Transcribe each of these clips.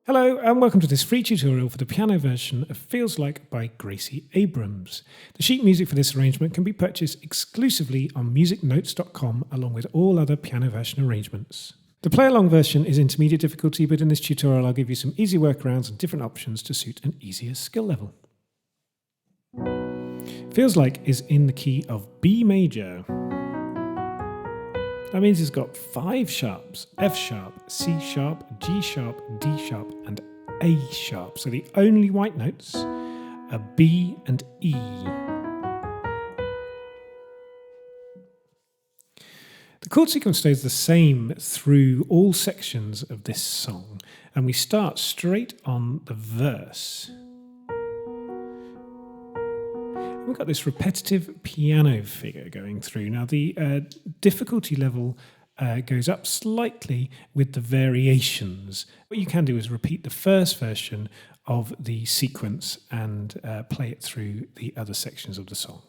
Hello and welcome to this free tutorial for the piano version of Feels Like by Gracie Abrams. The sheet music for this arrangement can be purchased exclusively on musicnotes.com along with all other piano version arrangements. The play-along version is intermediate difficulty, but in this tutorial I'll give you some easy workarounds and different options to suit an easier skill level. Feels Like is in the key of B major. That means it's got 5 sharps: F sharp, C sharp, G sharp, D sharp and A sharp. So the only white notes are B and E. The chord sequence stays the same through all sections of this song, and we start straight on the verse. We've got this repetitive piano figure going through. Now the difficulty level goes up slightly with the variations. What you can do is repeat the first version of the sequence and play it through the other sections of the song.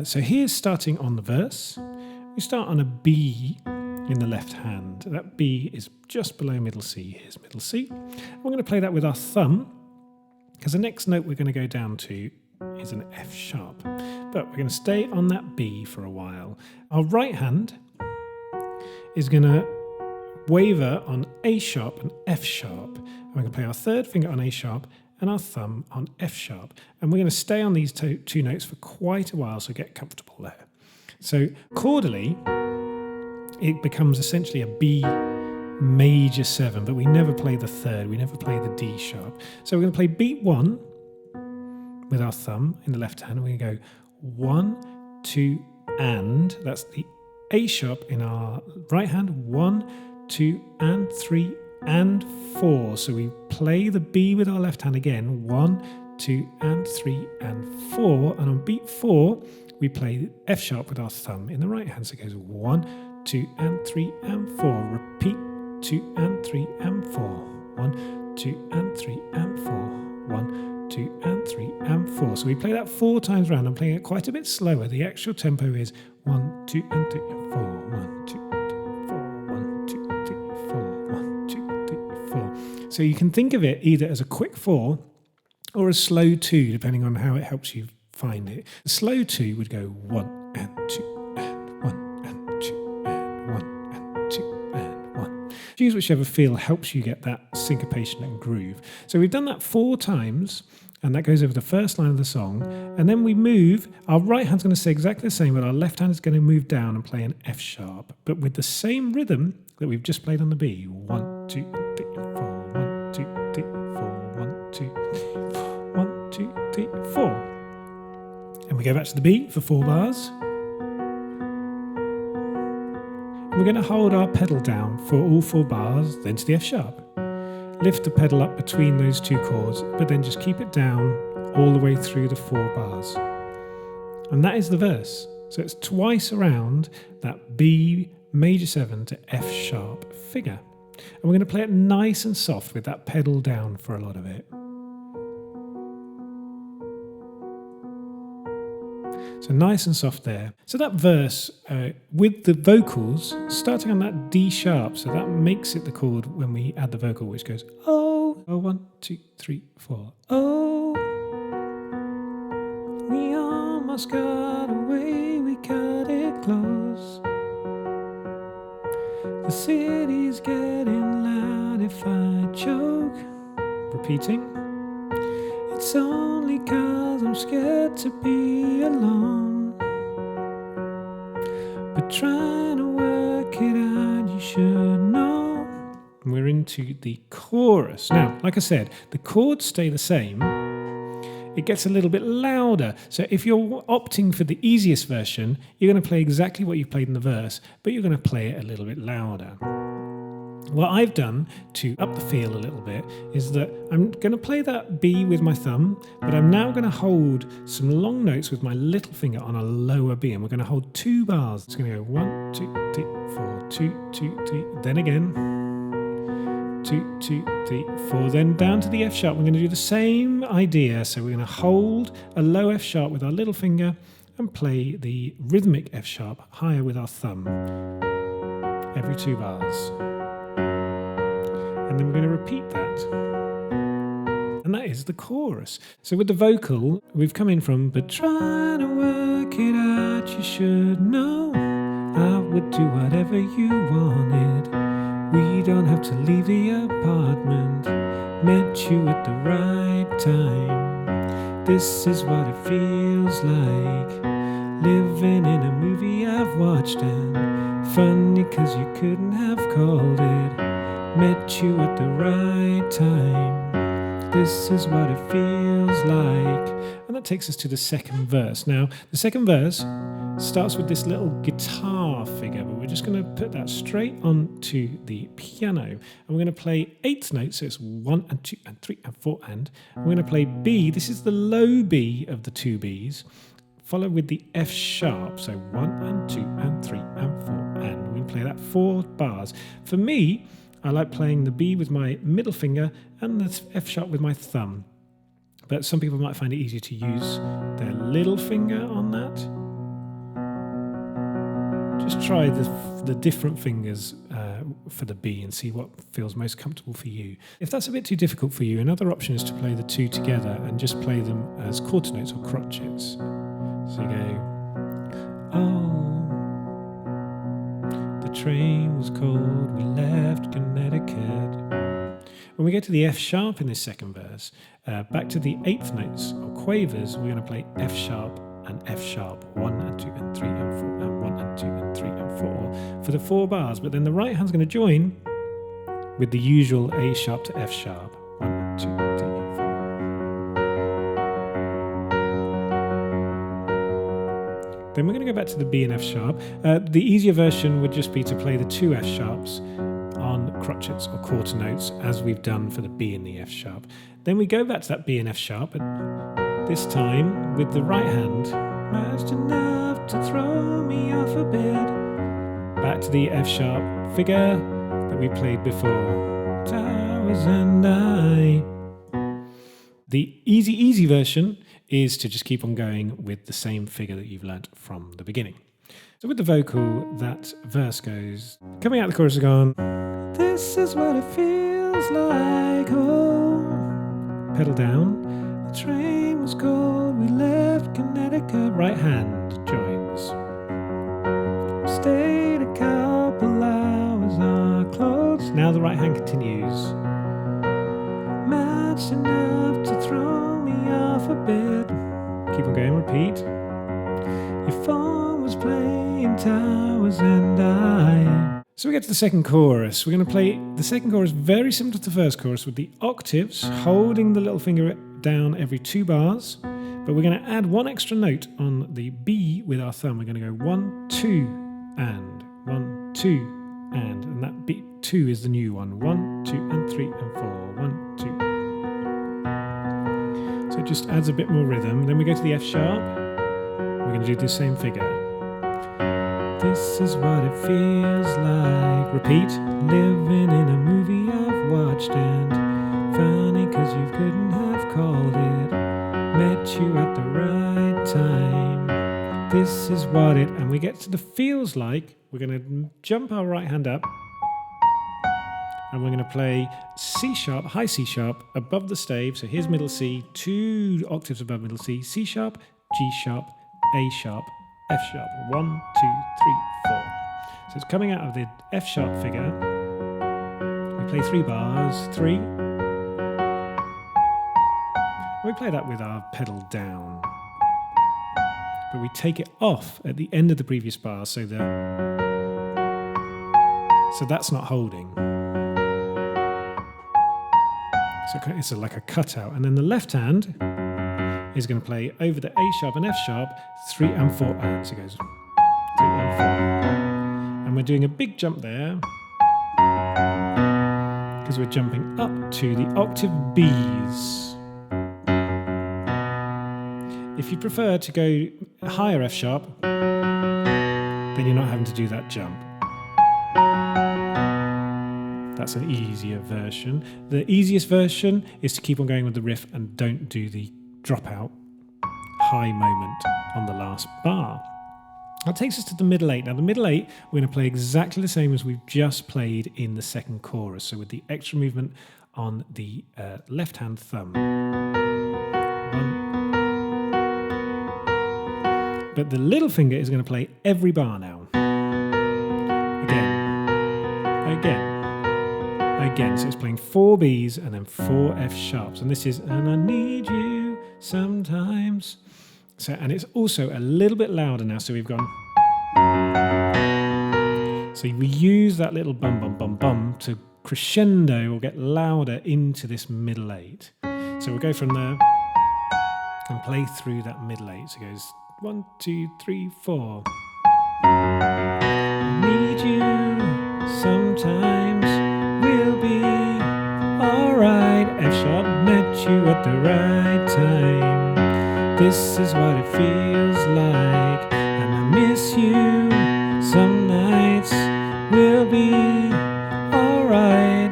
So here's starting on the verse. We start on a B in the left hand. That B is just below middle C. Here's middle C. We're going to play that with our thumb, because the next note we're going to go down to is an F sharp, but we're going to stay on that B for a while. Our right hand is going to waver on A sharp and F sharp, and we're going to play our third finger on A sharp and our thumb on F sharp, and we're going to stay on these two notes for quite a while, so get comfortable there. So chordally it becomes essentially a B major 7, but we never play the third, we never play the D sharp. So we're going to play beat 1 with our thumb in the left hand. We're going to go 1, 2, and that's the A sharp in our right hand. 1, 2, and 3, and 4. So we play the B with our left hand again. 1, 2, and 3, and 4. And on beat 4, we play F sharp with our thumb in the right hand. So it goes 1, 2, and 3, and 4. Repeat 2, and 3, and 4. 1, 2, and 3, and 4. 1, 2, and 3, and 4. So we play that 4 times round. I'm playing it quite a bit slower. The actual tempo is 1, 2, and 3, and 4. 1, 2, 3, 4. 1, 2, 3, 4. 1, 2, 3, 4. So you can think of it either as a quick 4 or a slow 2, depending on how it helps you find it. The slow 2 would go 1 and 2 and 1 and 2 and 1 and 2 and 1. Choose whichever feel helps you get that syncopation and groove. So we've done that 4 times, and that goes over the first line of the song, and then we move. Our right hand's going to stay exactly the same, but our left hand is going to move down and play an F sharp, but with the same rhythm that we've just played on the B. 1, 2, 3, 4. 1, 2, 3, 4. 1, 2, 3, 4. 1, 2, 3, 4. And we go back to the B for 4 bars. We're going to hold our pedal down for all 4 bars, then to the F sharp. Lift the pedal up between those 2 chords, but then just keep it down all the way through the 4 bars. And that is the verse. So it's twice around that B major 7 to F sharp figure. And we're going to play it nice and soft with that pedal down for a lot of it. So nice and soft there. So that verse with the vocals starting on that D sharp, so that makes it the chord when we add the vocal, which goes oh, oh 1, 2, 3, 4. Oh, we almost got away, we cut it close. The city's getting loud if I choke. Repeating. It's only 'cause I'm scared to be alone, but trying to work it out, you should know. And we're into the chorus. Now, like I said, the chords stay the same. It gets a little bit louder. So if you're opting for the easiest version, you're going to play exactly what you've played in the verse, but you're going to play it a little bit louder. What I've done to up the feel a little bit is that I'm going to play that B with my thumb, but I'm now going to hold some long notes with my little finger on a lower B, and we're going to hold 2 bars. It's going to go 1, 2, 3, 4, 2, 2, 3, then again 2, 2, 3, 4, then down to the F sharp. We're going to do the same idea. So we're going to hold a low F sharp with our little finger and play the rhythmic F sharp higher with our thumb every 2 bars. And and then we're going to repeat that. And that is the chorus. So with the vocal, we've come in from, but trying to work it out, you should know I would do whatever you wanted. We don't have to leave the apartment. Met you at the right time. This is what it feels like, living in a movie I've watched, and funny 'cause you couldn't have called it. Met you at the right time. This is what it feels like. And that takes us to the second verse. Now, the second verse starts with this little guitar figure, but we're just going to put that straight onto the piano. And we're going to play eighth notes, so it's 1 and 2 and 3 and 4 and. We're going to play B. This is the low B of the two Bs, followed with the F sharp, so 1 and 2 and 3 and 4 and. We're going to play that 4 bars. For me, I like playing the B with my middle finger and the F sharp with my thumb. But some people might find it easier to use their little finger on that. Just try the different fingers for the B and see what feels most comfortable for you. If that's a bit too difficult for you, another option is to play the two together and just play them as quarter notes or crotchets. So you go, oh, the train was cold, we left Connecticut. When we get to the F sharp in this second verse, back to the eighth notes or quavers, we're going to play F sharp and F sharp, 1 and 2 and 3 and 4 and 1 and 2 and 3 and 4 for the 4 bars. But then the right hand's going to join with the usual A sharp to F sharp, 1 and 2 and 3 and 4. Then we're going to go back to the B and F sharp. The easier version would just be to play the two F sharps on crotchets or quarter notes, as we've done for the B and the F sharp. Then we go back to that B and F sharp, but this time with the right hand, just enough to throw me off a bit. Back to the F sharp figure that we played before, Towers and I. The easy version is to just keep on going with the same figure that you've learnt from the beginning. So with the vocal, that verse goes, coming out the chorus again, this is what it feels like, oh. Pedal down, the train was cold, we left Connecticut, right hand joins. Stayed a couple hours, our clothes, now the right hand continues. Matched enough to throw me off a bit. Keep on going, repeat. Your phone was playing Towers and I. So we get to the second chorus. We're going to play the second chorus very similar to the first chorus with the octaves, holding the little finger down every 2 bars. But we're going to add one extra note on the B with our thumb. We're going to go 1, 2, and 1, 2, and that B 2 is the new one. 1, 2, and 3, and 4. 1, 2. So it just adds a bit more rhythm. Then we go to the F sharp. We're going to do the same figure. This is what it feels like. Repeat. Living in a movie I've watched, and funny 'cause you couldn't have called it. Met you at the right time. This is what it... And we get to the feels like. We're going to jump our right hand up. And we're going to play C sharp, high C sharp, above the stave. So here's middle C, 2 octaves above middle C. C sharp, G sharp, A sharp, F sharp. 1, 2, 3, 4. So it's coming out of the F sharp figure. We play 3 bars, 3. We play that with our pedal down. But we take it off at the end of the previous bar so that's not holding. So it's like a cutout. And then the left hand is going to play over the A sharp and F sharp, 3 and 4 and. So it goes 3 and 4. And we're doing a big jump there because we're jumping up to the octave Bs. If you prefer to go higher F sharp, then you're not having to do that jump. That's an easier version. The easiest version is to keep on going with the riff and don't do the dropout high moment on the last bar. That takes us to the middle 8. Now the middle 8, we're going to play exactly the same as we've just played in the second chorus. So with the extra movement on the left-hand thumb. 1. But the little finger is going to play every bar now. Again. So it's playing 4 Bs and then 4 F sharps. And this is, and I need you sometimes. So, and it's also a little bit louder now. So we've gone. So we use that little bum, bum, bum, bum to crescendo or get louder into this middle 8. So we'll go from there and play through that middle 8. So it goes 1, 2, 3, 4. I need you sometimes, we'll be alright. F sharp met you at the right time. This is what it feels like, and I miss you. Some nights we'll be alright.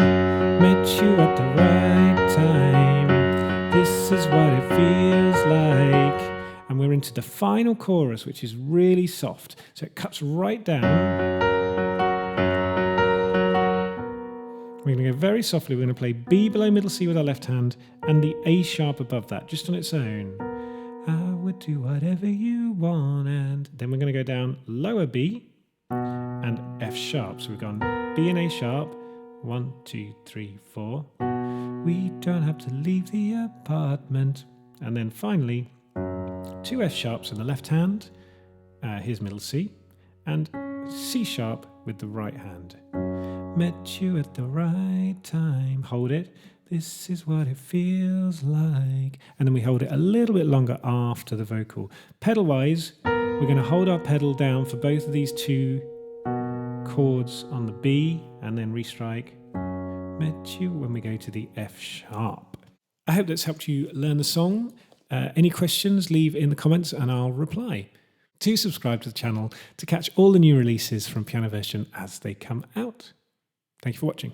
Met you at the right time. This is what it feels like. And we're into the final chorus, which is really soft. So it cuts right down. We're going to go very softly. We're going to play B below middle C with our left hand and the A sharp above that, just on its own. I would do whatever you want. And then we're going to go down lower B and F sharp. So we've gone B and A sharp. 1, 2, 3, 4. We don't have to leave the apartment. And then finally, 2 F sharps in the left hand. Here's middle C. And C sharp with the right hand. Met you at the right time. Hold it. This is what it feels like. And then we hold it a little bit longer after the vocal. Pedal-wise, we're going to hold our pedal down for both of these 2 chords on the B and then restrike. Met you when we go to the F sharp. I hope that's helped you learn the song. Any questions, leave in the comments and I'll reply. Do subscribe to the channel to catch all the new releases from Piano Version as they come out. Thank you for watching.